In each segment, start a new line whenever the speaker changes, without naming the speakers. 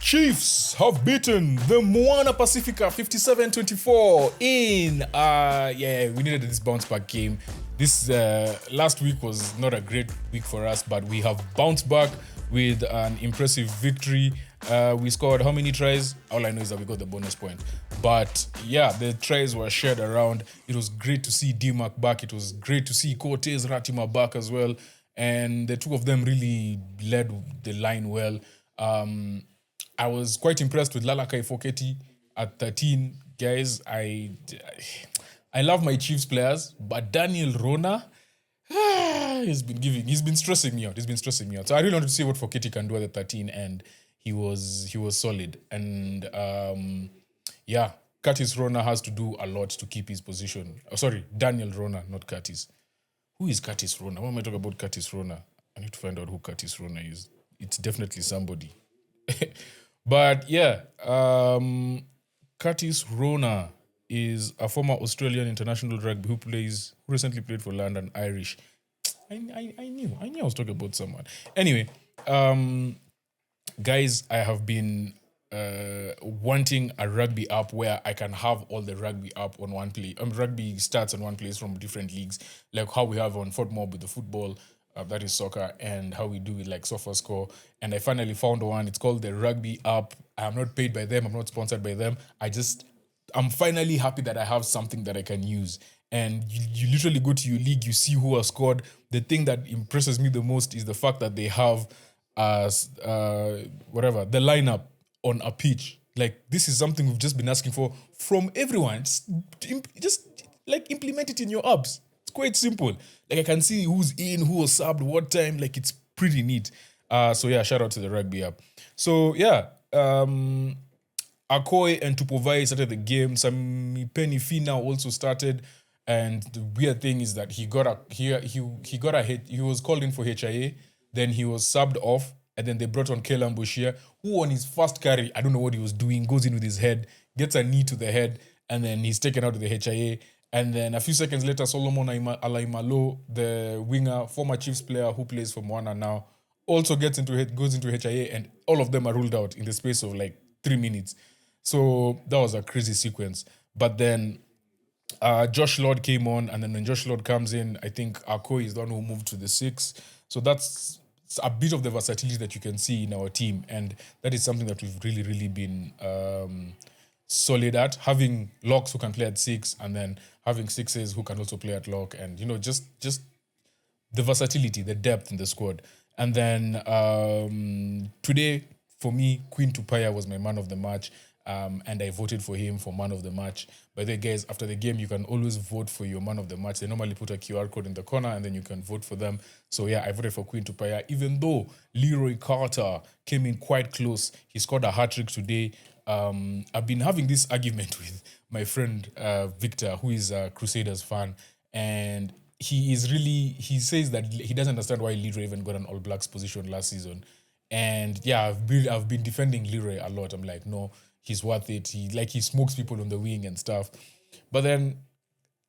Chiefs have beaten the Moana Pasifika 57-24 in we needed this bounce back game. This last week was not a great week for us, but we have bounced back with an impressive victory. We scored how many tries? All I know is that we got the bonus point. But yeah, the tries were shared around. It was great to see D-Mac back. It was great to see Cortez Ratima back as well. And the two of them really led the line well. I was quite impressed with Lalakai Foketi at 13. Guys, I love my Chiefs players, but Daniel Rona, he's been stressing me out. So I really wanted to see what Foketi can do at the 13, and he was solid. And Curtis Rona has to do a lot to keep his position. Daniel Rona, not Curtis. Who is Curtis Rona? Why am I talking about Curtis Rona? I need to find out who Curtis Rona is. It's definitely somebody. But yeah, Curtis Rona is a former Australian international rugby who recently played for London Irish. I knew I was talking about someone. Anyway, guys, I have been wanting a rugby app where I can have all the rugby app on one place. Rugby stats on one place from different leagues, like how we have on FootMob with the football. That is soccer, and how we do it like SofaScore. And I finally found one. It's called the Rugby app. I'm not paid by them. I'm not sponsored by them. I'm finally happy that I have something that I can use. And you literally go to your league, you see who has scored. The thing that impresses me the most is the fact that they have the lineup on a pitch. Like, this is something we've just been asking for from everyone. Just like implement it in your apps. It's quite simple. Like, I can see who's in, who was subbed, what time. Like, it's pretty neat. Shout out to the Rugby app. So, yeah. Akoi and Tupovai started the game. Sami Penny Fina also started. And the weird thing is that he was called in for HIA. Then he was subbed off. And then they brought on Kelan Bushia, who on his first carry, I don't know what he was doing, goes in with his head, gets a knee to the head, and then he's taken out of the HIA. And then a few seconds later, Solomon Alaimalo, the winger, former Chiefs player who plays for Moana now, also goes into HIA, and all of them are ruled out in the space of like 3 minutes. So that was a crazy sequence. But then Josh Lord came on, and then when Josh Lord comes in, I think Akoi is the one who moved to the 6. So that's a bit of the versatility that you can see in our team, and that is something that we've really, really been solid at, having locks who can play at 6, and then having 6s who can also play at lock, and just the versatility, the depth in the squad. And then today, for me, Queen Tupaya was my man of the match, and I voted for him for man of the match. By the way, guys, after the game, you can always vote for your man of the match. They normally put a QR code in the corner, and then you can vote for them. So yeah, I voted for Queen Tupaya, even though Leroy Carter came in quite close. He scored a hat-trick today. I've been having this argument with my friend Victor, who is a Crusaders fan, and he says that he doesn't understand why Leroy even got an All Blacks position last season. And yeah, I've been defending Leroy a lot. I'm like, no, he's worth it. He smokes people on the wing and stuff. But then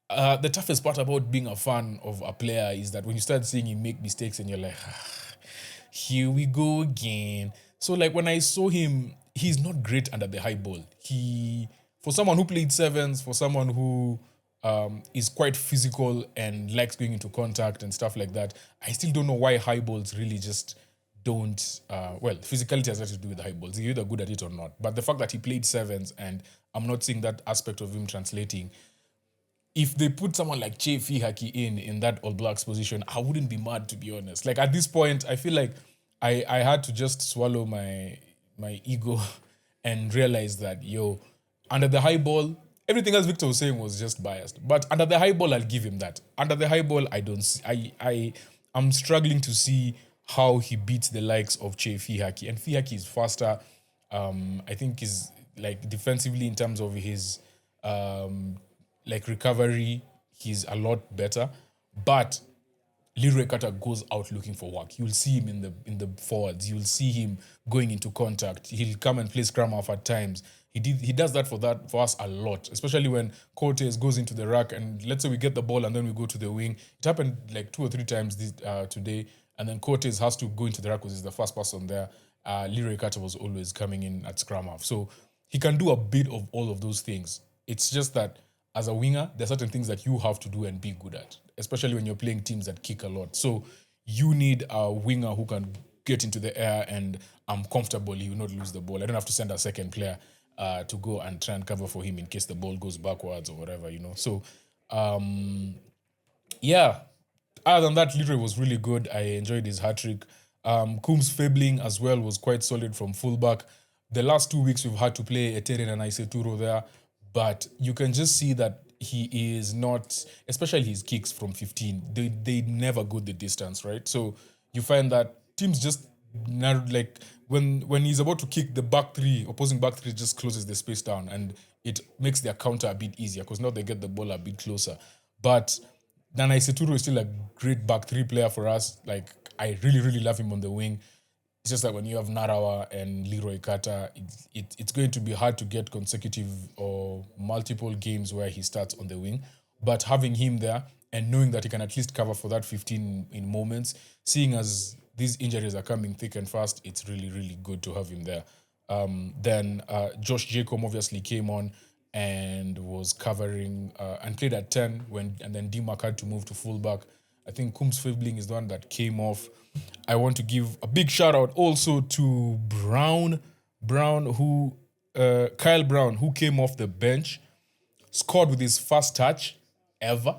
the toughest part about being a fan of a player is that when you start seeing him make mistakes and you're like, here we go again. So like when I saw him, he's not great under the high ball. For someone who played 7s, for someone who is quite physical and likes going into contact and stuff like that, I still don't know why high balls really just don't... physicality has nothing to do with the high balls. You're either good at it or not. But the fact that he played 7s, and I'm not seeing that aspect of him translating. If they put someone like Che Fihaki in that All Blacks position, I wouldn't be mad, to be honest. Like, at this point, I feel like I had to just swallow my ego and realize that, under the high ball, everything else Victor was saying was just biased. But under the high ball, I'll give him that. Under the high ball, I don't see... I'm struggling to see how he beats the likes of Che Fihaki. And Fihaki is faster. I think is like defensively in terms of his recovery, he's a lot better. But Leroy Carter goes out looking for work. You'll see him in the forwards. You'll see him going into contact. He'll come and play scrum half at times. He does that for us a lot, especially when Cortez goes into the ruck, and let's say we get the ball and then we go to the wing. It happened like 2 or 3 times today, and then Cortez has to go into the ruck because he's the first person there, Leroy Carter was always coming in at scrum half. So he can do a bit of all of those things. It's just that as a winger, there are certain things that you have to do and be good at, especially when you're playing teams that kick a lot. So you need a winger who can get into the air and I'm comfortable, he will not lose the ball. I don't have to send a second player to go and try and cover for him in case the ball goes backwards or whatever, So, yeah, other than that, Leroy was really good. I enjoyed his hat trick. Coombs Fabling as well was quite solid from fullback. The last 2 weeks we've had to play Eterin and Iseturo there, but you can just see that he is not, especially his kicks from 15, they never go the distance, right? So you find that teams just like when he's about to kick, the back three, opposing back three just closes the space down and it makes their counter a bit easier because now they get the ball a bit closer. But Nana Iseturo is still a great back three player for us. Like, I really, really love him on the wing. It's just that when you have Narawa and Leroy Carter, it's going to be hard to get consecutive or multiple games where he starts on the wing. But having him there and knowing that he can at least cover for that 15 in moments, seeing as these injuries are coming thick and fast, it's really, really good to have him there. Then Josh Jacob obviously came on and was covering and played at 10 and then D-Mac had to move to fullback. I think Coombs Fibling is the one that came off. I want to give a big shout out also to Kyle Brown, who came off the bench, scored with his first touch ever.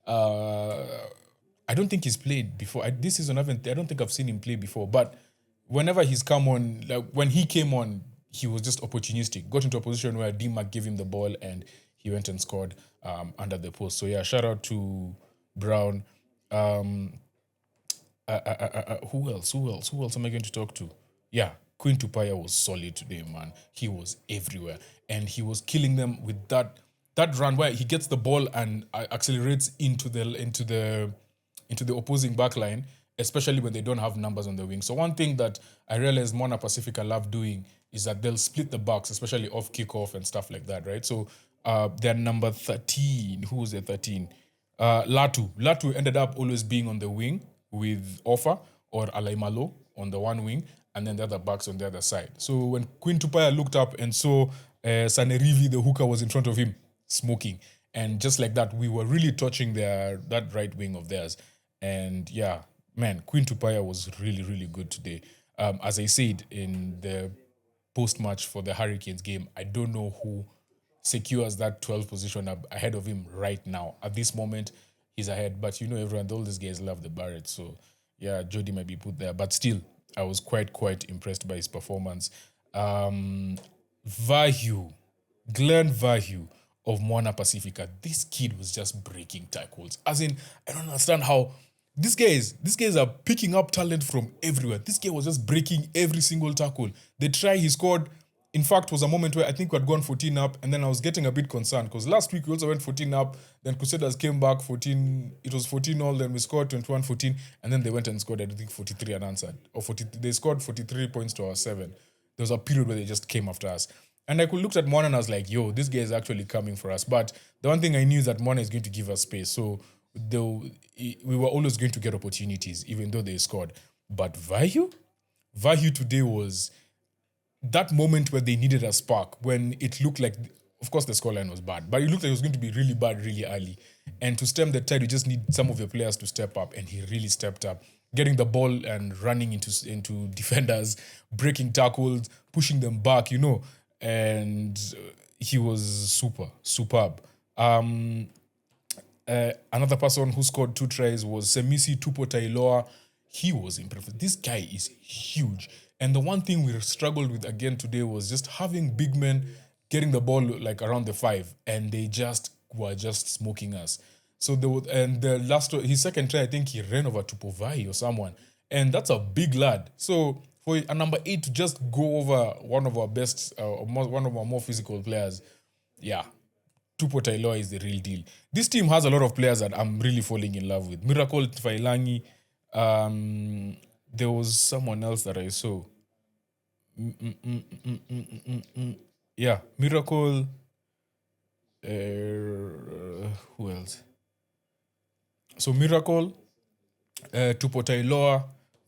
I don't think he's played before. This season, I don't think I've seen him play before. But whenever he's come on, like when he came on, he was just opportunistic. Got into a position where D-Mac gave him the ball and he went and scored under the post. So yeah, shout out to Brown. Who else? Who else am I going to talk to? Yeah, Quinn Tupaya was solid today, man. He was everywhere, and he was killing them with that run where he gets the ball and accelerates into the opposing back line, especially when they don't have numbers on the wing. So one thing that I realized Moana Pasifika love doing is that they'll split the backs, especially off kickoff and stuff like that, right? So their number 13, who was their 13? Latu. Latu ended up always being on the wing with Offa or Alaimalo on the one wing, and then the other backs on the other side. So when Quinn Tupaya looked up and saw Sanerivi, the hooker, was in front of him, smoking. And just like that, we were really touching that right wing of theirs. And yeah, man, Quinn Tupaya was really, really good today. As I said in the post-match for the Hurricanes game, I don't know who secures that 12th position ahead of him right now. At this moment, he's ahead. But everyone, all these guys love the Barrett. So yeah, Jody might be put there. But still, I was quite impressed by his performance. Vahu, Glenn Vahu of Moana Pacifica. This kid was just breaking tackles. As in, I don't understand how these guys are picking up talent from everywhere. This guy was just breaking every single tackle. They try, he scored. In fact, was a moment where I think we had gone 14 up, and then I was getting a bit concerned because last week we also went 14 up. Then Crusaders came back 14. It was 14 all. Then we scored 21-14, and then they went and scored, I think, 43 unanswered, or 40. They scored 43 points to our 7. There was a period where they just came after us. And I could look at Moana and I was like, yo, this guy is actually coming for us. But the one thing I knew is that Moana is going to give us space. So we were always going to get opportunities, even though they scored. But Vahu today was that moment where they needed a spark, when it looked like, of course, the scoreline was bad, but it looked like it was going to be really bad really early. And to stem the tide, you just need some of your players to step up, and he really stepped up, getting the ball and running into defenders, breaking tackles, pushing them back, and he was superb. Another person who scored 2 tries was Semisi Tupo Tailoa. He was impressive. This guy is huge. And the one thing we struggled with again today was just having big men getting the ball like around the 5, and they just were just smoking us. So the last, his second try, I think he ran over Tupovai or someone, and that's a big lad. So for a number 8 to just go over one of our best, one of our more physical players, yeah, Tupo Tailoa is the real deal. This team has a lot of players that I'm really falling in love with. Miracle Tfailangi. There was someone else that I saw. Yeah, Miracle. Who else? So Miracle, Tupo Tailoa,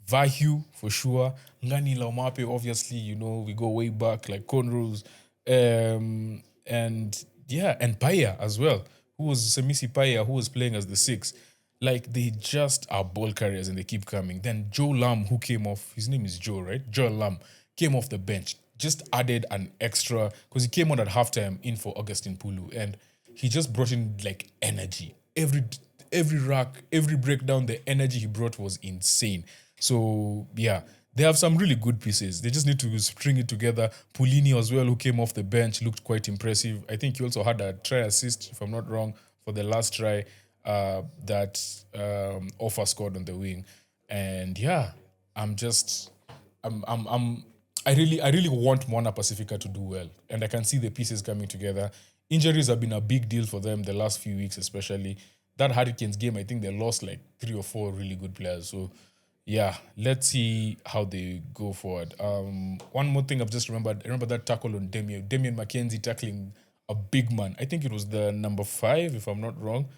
Vahu for sure. Ngani Laumape, obviously, we go way back like cornrows. And yeah, and Paya as well, who was Semisi Paya, who was playing as the six. Like they just are ball carriers and they keep coming. Then Joe Lam, who came off, his name is Joe, right? Joe Lam came off the bench, just added an extra because he came on at halftime in for Augustine Pulu, and he just brought in like energy. Every rack, every breakdown, the energy he brought was insane. So yeah, they have some really good pieces. They just need to string it together. Pulini as well, who came off the bench, looked quite impressive. I think he also had a try assist, if I'm not wrong, for the last try that Offa scored on the wing. And yeah, I'm just, I'm, I really want Moana Pacifica to do well, and I can see the pieces coming together. Injuries have been a big deal for them the last few weeks, especially that Hurricanes game. I think they lost like 3 or 4 really good players. So yeah, let's see how they go forward. One more thing I've just remembered. I remember that tackle on Damien McKenzie tackling a big man. I think it was the number 5, if I'm not wrong.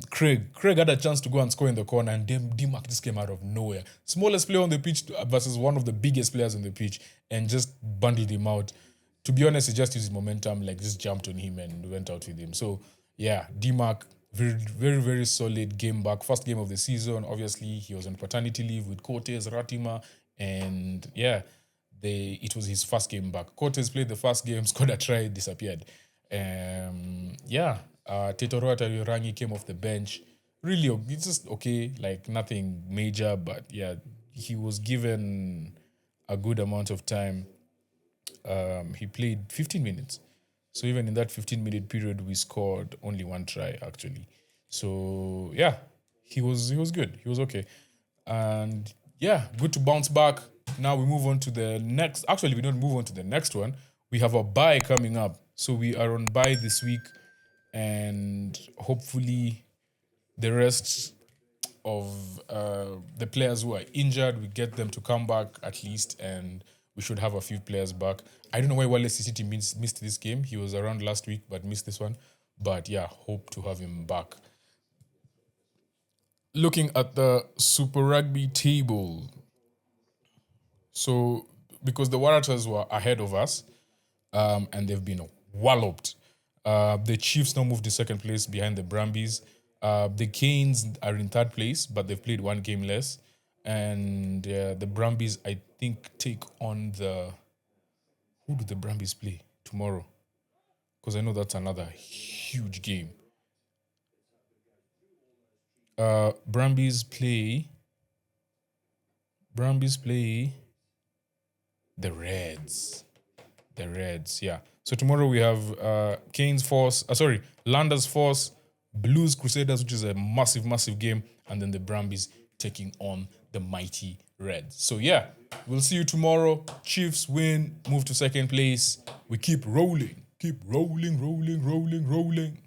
Craig had a chance to go and score in the corner, and D-Mac just came out of nowhere. Smallest player on the pitch versus one of the biggest players on the pitch, and just bundled him out. To be honest, he just used his momentum, like just jumped on him and went out with him. So yeah, D-Mac, very, very, very solid game back. First game of the season. Obviously, he was on paternity leave with Cortez, Ratima, and yeah, it was his first game back. Cortez played the first game, scored a try, disappeared. Yeah, Tetoro Rangi came off the bench. Really, it's just okay, like nothing major, but yeah, he was given a good amount of time. He played 15 minutes. So even in that 15-minute period, we scored only 1 try, actually. So yeah, he was good. He was okay. And yeah, good to bounce back. Now we move on to the next. Actually, we don't move on to the next one. We have a bye coming up. So we are on bye this week. And hopefully the rest of the players who are injured, we get them to come back at least, and we should have a few players back. I don't know why Wallace City missed this game. He was around last week, but missed this one. But yeah, hope to have him back. Looking at the Super Rugby table. So, because the Waratahs were ahead of us, and they've been walloped. The Chiefs now moved to second place behind the Brumbies. The Canes are in third place, but they've played 1 game less. And the Brumbies, I think, take on the... Who do the Brumbies play tomorrow? Because I know that's another huge game. Brumbies play the Reds. The Reds, yeah. So tomorrow we have Canes Force, Landers Force, Blues Crusaders, which is a massive, massive game, and then the Brumbies taking on the mighty Reds. So yeah, we'll see you tomorrow. Chiefs win, move to second place. We keep rolling. Keep rolling, rolling, rolling, rolling.